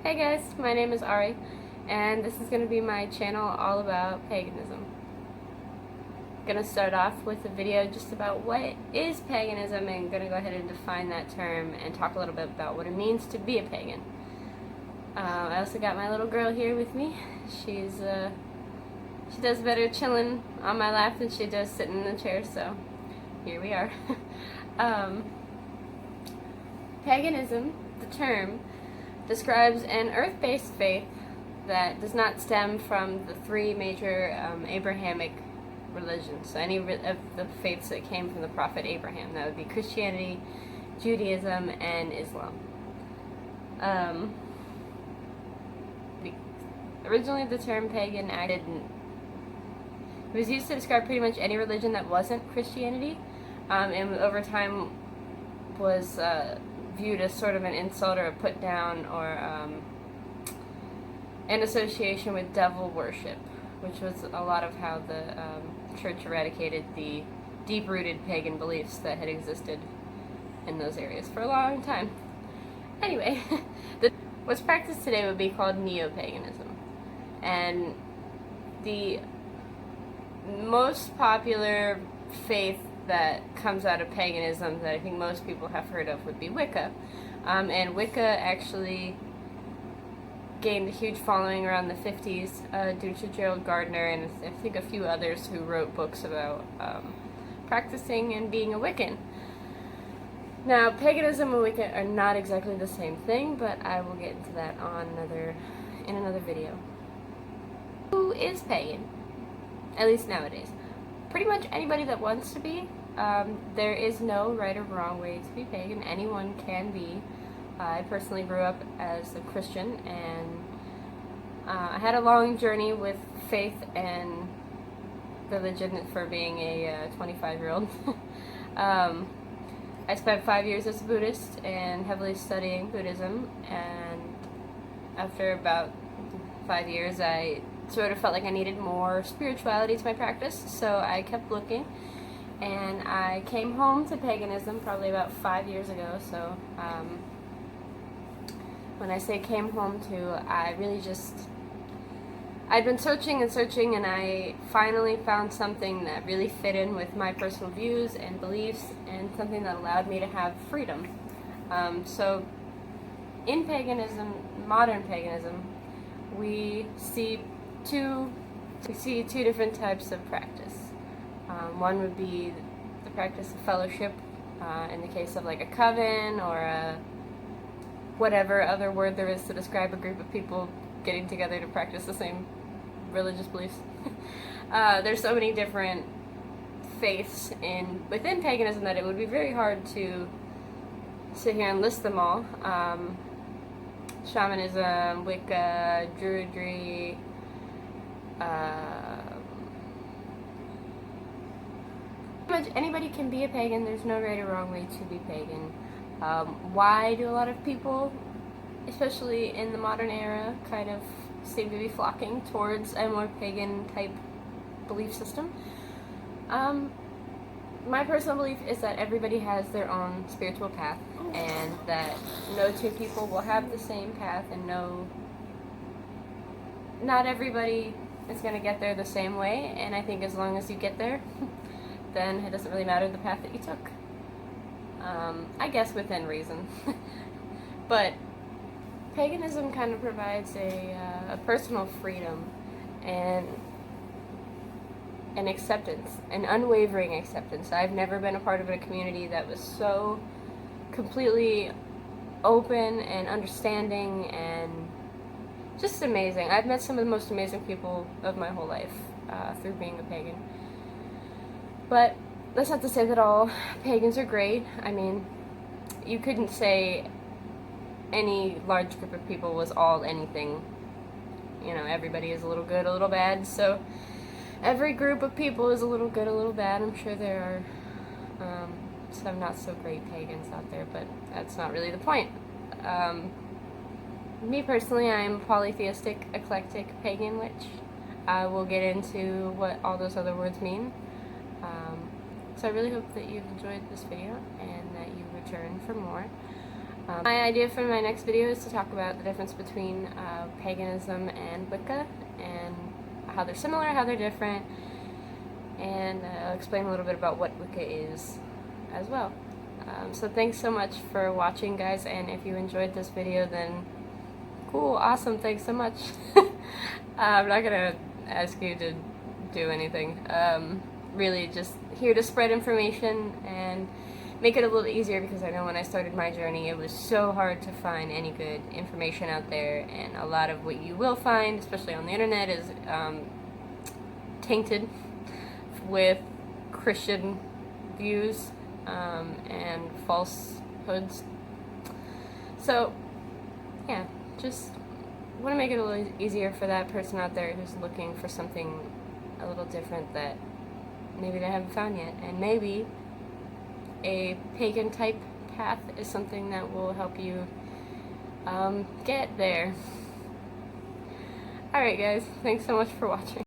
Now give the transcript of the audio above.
Hey guys, my name is Ari, and this is going to be my channel all about paganism. I'm going to start off with a video just about what is paganism, and I'm going to go ahead and define that term and talk a little bit about what it means to be a pagan. I also got my little girl here with me. She does better chilling on my lap than she does sitting in the chair, so here we are. Paganism, the term, describes an earth-based faith that does not stem from the three major Abrahamic religions. So any of the faiths that came from the prophet Abraham. That would be Christianity, Judaism, and Islam. Originally the term pagan it was used to describe pretty much any religion that wasn't Christianity, and over time was viewed as sort of an insult or a put down or an association with devil worship, which was a lot of how the church eradicated the deep-rooted pagan beliefs that had existed in those areas for a long time. Anyway, what's practiced today would be called neo-paganism, and the most popular faith that comes out of paganism that I think most people have heard of would be Wicca. And Wicca actually gained a huge following around the 50s due to Gerald Gardner and I think a few others who wrote books about practicing and being a Wiccan. Now, paganism and Wicca are not exactly the same thing, but I will get into that in another video. Who is pagan? At least nowadays. Pretty much anybody that wants to be. There is no right or wrong way to be pagan. Anyone can be. I personally grew up as a Christian, and I had a long journey with faith and religion for being a 25-year-old. I spent 5 years as a Buddhist and heavily studying Buddhism, and after about 5 years I sort of felt like I needed more spirituality to my practice, so I kept looking, and I came home to paganism probably about 5 years ago. So when I say came home to, I'd been searching and searching, and I finally found something that really fit in with my personal views and beliefs, and something that allowed me to have freedom. So in paganism, modern paganism, we see two different types of practice. One would be the practice of fellowship, in the case of like a coven or a whatever other word there is to describe a group of people getting together to practice the same religious beliefs. There's so many different faiths within paganism that it would be very hard to sit here and list them all. Shamanism, Wicca, Druidry, pretty much anybody can be a pagan. There's no right or wrong way to be pagan. Why do a lot of people, especially in the modern era, kind of seem to be flocking towards a more pagan type belief system? My personal belief is that everybody has their own spiritual path, and that no two people will have the same path, and not everybody is going to get there the same way, and I think as long as you get there, then it doesn't really matter the path that you took. I guess within reason. But paganism kind of provides a personal freedom and an acceptance, an unwavering acceptance. I've never been a part of a community that was so completely open and understanding and just amazing. I've met some of the most amazing people of my whole life through being a pagan. But that's not to say that all pagans are great. I mean, you couldn't say any large group of people was all anything. You know, everybody is a little good, a little bad, so every group of people is a little good, a little bad. I'm sure there are some not so great pagans out there, but that's not really the point. Me personally, I'm polytheistic, eclectic, pagan witch. I will get into what all those other words mean. So I really hope that you've enjoyed this video and that you return for more. My idea for my next video is to talk about the difference between paganism and Wicca, and how they're similar, how they're different, and I'll explain a little bit about what Wicca is as well. So thanks so much for watching, guys, and if you enjoyed this video, then cool, awesome, thanks so much. I'm not gonna ask you to do anything. Really just here to spread information and make it a little easier, because I know when I started my journey it was so hard to find any good information out there, and a lot of what you will find, especially on the internet, is tainted with Christian views and falsehoods. So yeah, just want to make it a little easier for that person out there who's looking for something a little different that maybe they haven't found yet, and maybe a pagan type path is something that will help you get there. Alright guys, thanks so much for watching.